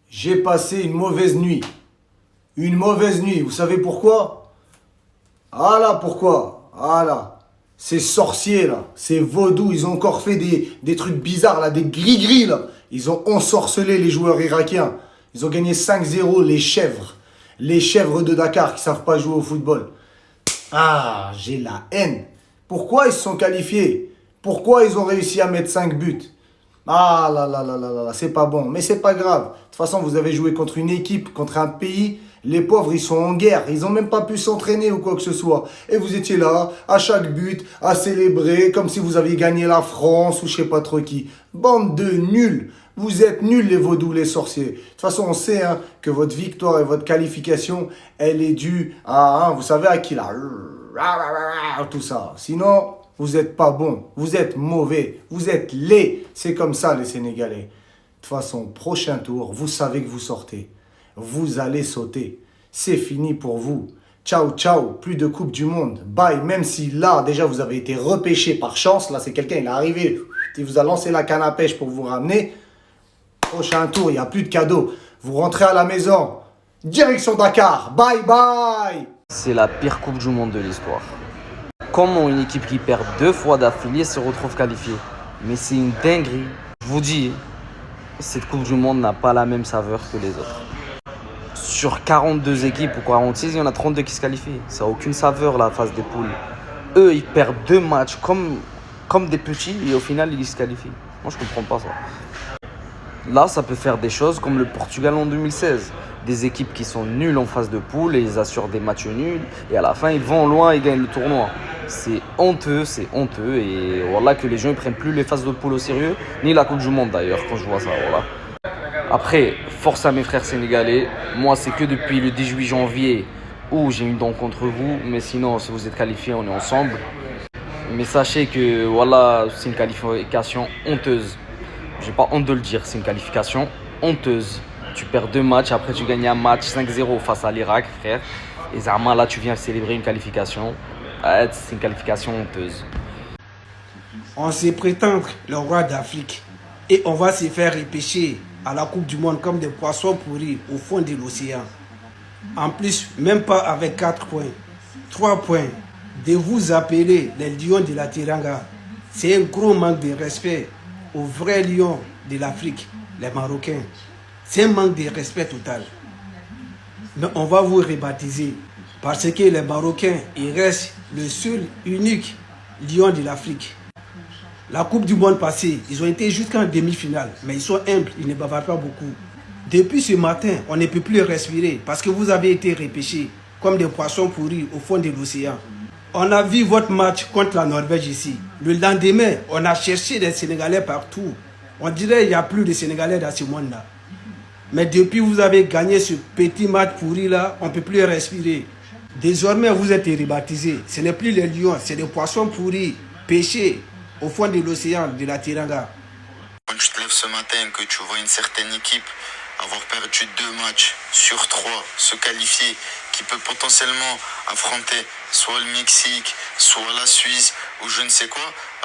J'ai passé une mauvaise nuit. Une mauvaise nuit. Vous savez pourquoi? Ah là, pourquoi? Ah là. Ces sorciers là, ces vaudous, ils ont encore fait des trucs bizarres là, des gris-gris là. Ils ont ensorcelé les joueurs irakiens. Ils ont gagné 5-0, les chèvres. Les chèvres de Dakar qui savent pas jouer au football. Ah, j'ai la haine. Pourquoi ils se sont qualifiés? Pourquoi ils ont réussi à mettre 5 buts? Ah là là là là là, c'est pas bon. Mais c'est pas grave. De toute façon, vous avez joué contre une équipe, contre un pays. Les pauvres, ils sont en guerre. Ils ont même pas pu s'entraîner ou quoi que ce soit. Et vous étiez là, à chaque but, à célébrer, comme si vous aviez gagné la France ou je sais pas trop qui. Bande de nuls. Vous êtes nuls, les vaudous, les sorciers. De toute façon, on sait hein, que votre victoire et votre qualification, elle est due à, hein, vous savez à qui là, tout ça. Sinon, vous êtes pas bon, vous êtes mauvais, vous êtes laid. C'est comme ça, les Sénégalais. De toute façon, prochain tour, vous savez que vous sortez. Vous allez sauter. C'est fini pour vous. Ciao, ciao. Plus de Coupe du Monde. Bye. Même si là, déjà, vous avez été repêché par chance. Là, c'est quelqu'un, il est arrivé. Il vous a lancé la canne à pêche pour vous ramener. Prochain tour, il n'y a plus de cadeaux. Vous rentrez à la maison. Direction Dakar. Bye, bye. C'est la pire Coupe du Monde de l'histoire. Comment une équipe qui perd 2 fois d'affilée se retrouve qualifiée? Mais c'est une dinguerie. Je vous dis, cette Coupe du Monde n'a pas la même saveur que les autres. Sur 42 équipes ou 46, il y en a 32 qui se qualifient. Ça n'a aucune saveur la phase des poules. Eux, ils perdent 2 matchs comme des petits et au final, ils se qualifient. Moi, je comprends pas ça. Là, ça peut faire des choses comme le Portugal en 2016. Des équipes qui sont nulles en phase de poule et ils assurent des matchs nuls. Et à la fin, ils vont loin et gagnent le tournoi. C'est honteux et voilà que les gens ne prennent plus les phases de poule au sérieux, ni la Coupe du Monde d'ailleurs, quand je vois ça. Voilà. Après, force à mes frères sénégalais. Moi, c'est que depuis le 18 janvier où j'ai une dent contre vous. Mais sinon, si vous êtes qualifiés, on est ensemble. Mais sachez que voilà, c'est une qualification honteuse. J'ai pas honte de le dire, c'est une qualification honteuse. Tu perds 2 matchs, après tu gagnes un match 5-0 face à l'Irak, frère. Et Zarma, là, tu viens célébrer une qualification. C'est une qualification honteuse. On se prétendre le roi d'Afrique et on va se faire repêcher à la Coupe du Monde comme des poissons pourris au fond de l'océan. En plus, même pas avec 4 points. 3 points. De vous appeler les lions de la Teranga. C'est un gros manque de respect aux vrais lions de l'Afrique, les Marocains. C'est un manque de respect total. Mais on va vous rebaptiser parce que les Marocains, ils restent le seul, unique lion de l'Afrique. La Coupe du Monde passée, ils ont été jusqu'en demi-finale, mais ils sont humbles, ils ne bavardent pas beaucoup. Depuis ce matin, on ne peut plus respirer parce que vous avez été repêchés comme des poissons pourris au fond de l'océan. On a vu votre match contre la Norvège ici. Le lendemain, on a cherché des Sénégalais partout. On dirait qu'il n'y a plus de Sénégalais dans ce monde-là. Mais depuis que vous avez gagné ce petit match pourri là, on ne peut plus respirer. Désormais, vous êtes rebaptisés. Ce n'est plus les lions, c'est des poissons pourris, pêchés au fond de l'océan de la Teranga. Quand tu te lèves ce matin et que tu vois une certaine équipe avoir perdu 2 matchs sur 3, se qualifier, qui peut potentiellement affronter soit le Mexique, soit la Suisse ou je ne sais quoi,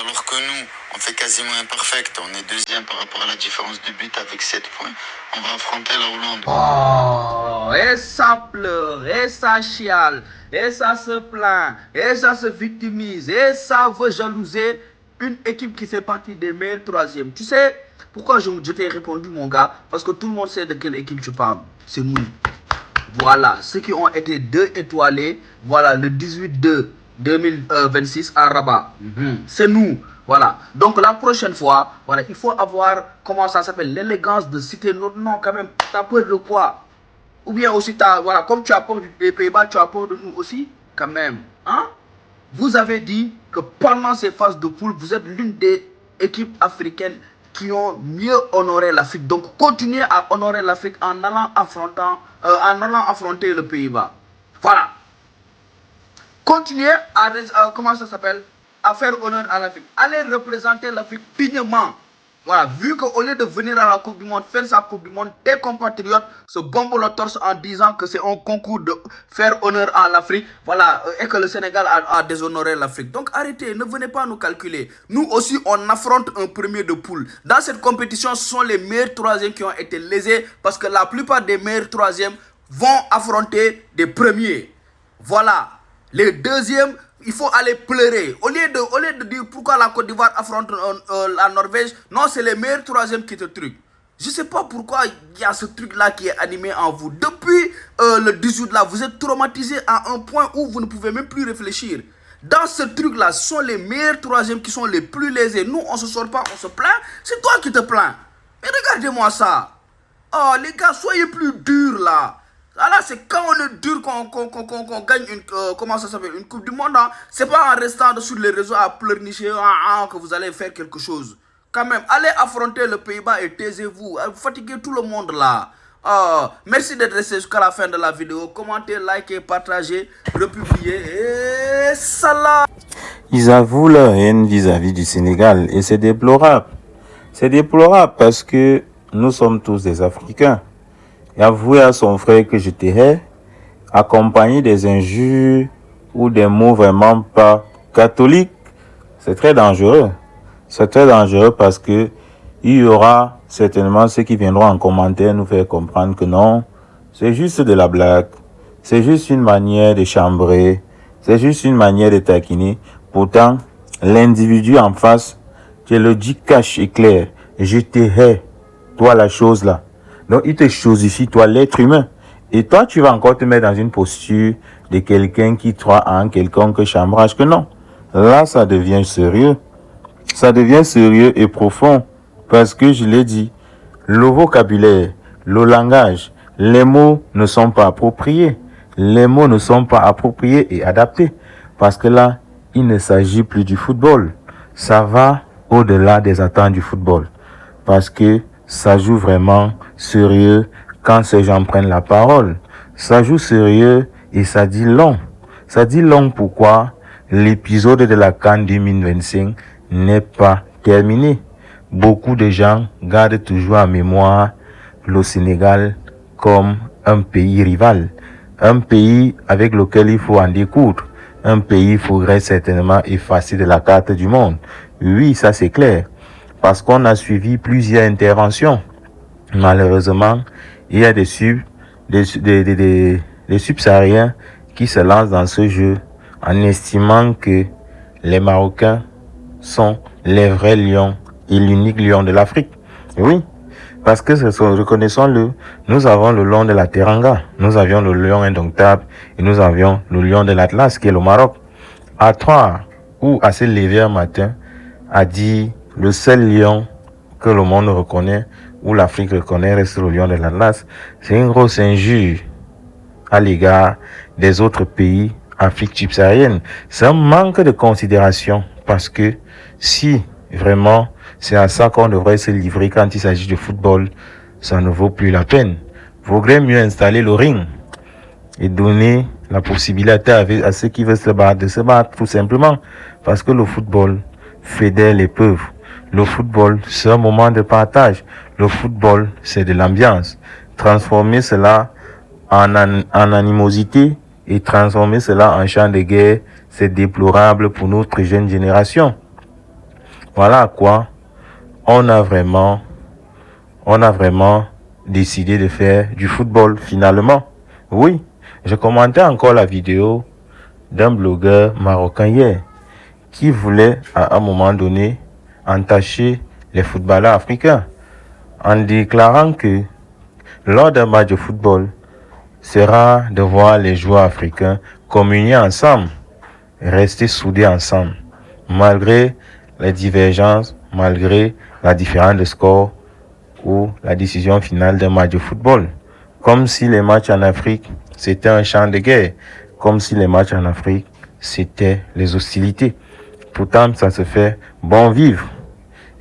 alors que nous, on fait quasiment imperfect. On est deuxième par rapport à la différence de but avec 7 points. On va affronter la Hollande. Oh, et ça pleure, et ça chiale, et ça se plaint, et ça se victimise, et ça veut jalouser une équipe qui fait partie des meilleurs troisièmes. Tu sais pourquoi je t'ai répondu, mon gars? Parce que tout le monde sait de quelle équipe tu parles. C'est nous. Voilà, ceux qui ont été 2 étoilés, voilà, le 18-2 2026 à Rabat. C'est nous. Voilà. Donc la prochaine fois, voilà, il faut avoir, comment ça s'appelle, l'élégance de citer notre nom quand même. T'as peur de quoi? Ou bien aussi, voilà, comme tu as peur des Pays-Bas, tu as peur de nous aussi, quand même. Hein? Vous avez dit que pendant ces phases de poule, vous êtes l'une des équipes africaines qui ont mieux honoré l'Afrique. Donc, continuez à honorer l'Afrique en allant affronter le Pays-Bas. Voilà. Continuez comment ça s'appelle, à faire honneur à l'Afrique. Allez représenter l'Afrique dignement. Voilà, vu qu'au lieu de venir à la Coupe du Monde, faire sa Coupe du Monde, tes compatriotes se bombent le torse en disant que c'est un concours de faire honneur à l'Afrique, voilà, et que le Sénégal a déshonoré l'Afrique. Donc arrêtez, ne venez pas nous calculer. Nous aussi, on affronte un premier de poule. Dans cette compétition, ce sont les meilleurs troisièmes qui ont été lésés parce que la plupart des meilleurs troisièmes vont affronter des premiers. Voilà. Les deuxièmes, il faut aller pleurer. Au lieu de dire pourquoi la Côte d'Ivoire affronte la Norvège, non, c'est les meilleurs troisièmes qui te truquent. Je ne sais pas pourquoi il y a ce truc-là qui est animé en vous. Depuis le 18 là, vous êtes traumatisé à un point où vous ne pouvez même plus réfléchir. Dans ce truc-là, ce sont les meilleurs troisièmes qui sont les plus lésés. Nous, on ne se sort pas, on se plaint. C'est toi qui te plains. Mais regardez-moi ça. Oh, les gars, soyez plus durs là. Là, c'est quand on est dur qu'on gagne une, comment ça s'appelle, une Coupe du Monde. Hein. C'est pas en restant sur les réseaux à pleurnicher que vous allez faire quelque chose. Quand même, allez affronter le Pays-Bas et taisez-vous. Vous fatiguez tout le monde là. Merci d'être resté jusqu'à la fin de la vidéo. Commentez, likez, partagez, republiez et salam. Ils avouent leur haine vis-à-vis du Sénégal et c'est déplorable. C'est déplorable parce que nous sommes tous des Africains. Et avouer à son frère que je te hais, accompagné des injures ou des mots vraiment pas catholiques, c'est très dangereux. C'est très dangereux parce que il y aura certainement ceux qui viendront en commentaire nous faire comprendre que non, c'est juste de la blague, c'est juste une manière de chambrer, c'est juste une manière de taquiner. Pourtant, l'individu en face, tu le dis cash et clair, je te hais, toi la chose là. Donc, il te chosifie, toi, l'être humain. Et toi, tu vas encore te mettre dans une posture de quelqu'un qui croit en quelconque chambrage que non. Là, ça devient sérieux. Ça devient sérieux et profond. Parce que, je l'ai dit, le vocabulaire, le langage, les mots ne sont pas appropriés. Les mots ne sont pas appropriés et adaptés. Parce que là, il ne s'agit plus du football. Ça va au-delà des attentes du football. Parce que ça joue vraiment sérieux quand ces gens prennent la parole. Ça joue sérieux et ça dit long. Ça dit long pourquoi l'épisode de la CAN 2025 n'est pas terminé. Beaucoup de gens gardent toujours en mémoire le Sénégal comme un pays rival. Un pays avec lequel il faut en découdre. Un pays qu'il faudrait certainement effacer de la carte du monde. Oui, ça c'est clair. Parce qu'on a suivi plusieurs interventions. Malheureusement, il y a des subsahariens qui se lancent dans ce jeu en estimant que les Marocains sont les vrais lions et l'unique lion de l'Afrique. Oui, parce que reconnaissons-le, nous avons le lion de la Teranga, nous avions le lion indomptable et nous avions le lion de l'Atlas qui est le Maroc. À 3 ou à se lever un matin, a dit le seul lion que le monde reconnaît, ou l'Afrique reconnaît, reste le lion de l'Atlas. C'est une grosse injure à l'égard des autres pays Afrique subsaharienne. C'est un manque de considération parce que si vraiment c'est à ça qu'on devrait se livrer quand il s'agit de football, ça ne vaut plus la peine. Il vaudrait mieux installer le ring et donner la possibilité à ceux qui veulent se battre de se battre tout simplement parce que le football fédère les peuples. Le football, c'est un moment de partage. Le football, c'est de l'ambiance. Transformer cela en animosité et transformer cela en champ de guerre, c'est déplorable pour notre jeune génération. Voilà à quoi on a vraiment décidé de faire du football finalement. Oui, je commentais encore la vidéo d'un blogueur marocain hier qui voulait à un moment donné entacher les footballeurs africains en déclarant que lors d'un match de football sera de voir les joueurs africains communier ensemble, rester soudés ensemble, malgré les divergences, malgré la différence de score ou la décision finale d'un match de football. Comme si les matchs en Afrique, c'était un champ de guerre, comme si les matchs en Afrique, c'était les hostilités. Pourtant, ça se fait bon vivre.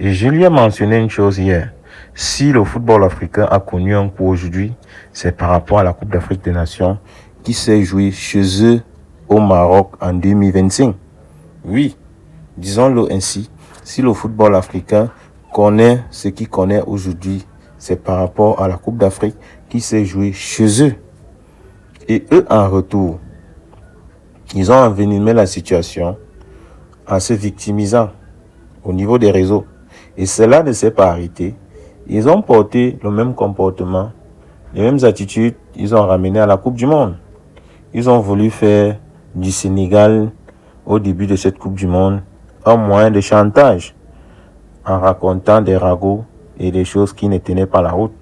Et je lui ai mentionné une chose hier. Si le football africain a connu un coup aujourd'hui, c'est par rapport à la Coupe d'Afrique des Nations qui s'est jouée chez eux au Maroc en 2025. Oui, disons-le ainsi, si le football africain connaît ce qu'ils connaissent aujourd'hui, c'est par rapport à la Coupe d'Afrique qui s'est jouée chez eux. Et eux, en retour, ils ont envenimé la situation en se victimisant au niveau des réseaux. Et cela ne s'est pas arrêté. Ils ont porté le même comportement, les mêmes attitudes, ils ont ramené à la Coupe du Monde. Ils ont voulu faire du Sénégal, au début de cette Coupe du Monde, un moyen de chantage, en racontant des ragots et des choses qui ne tenaient pas la route.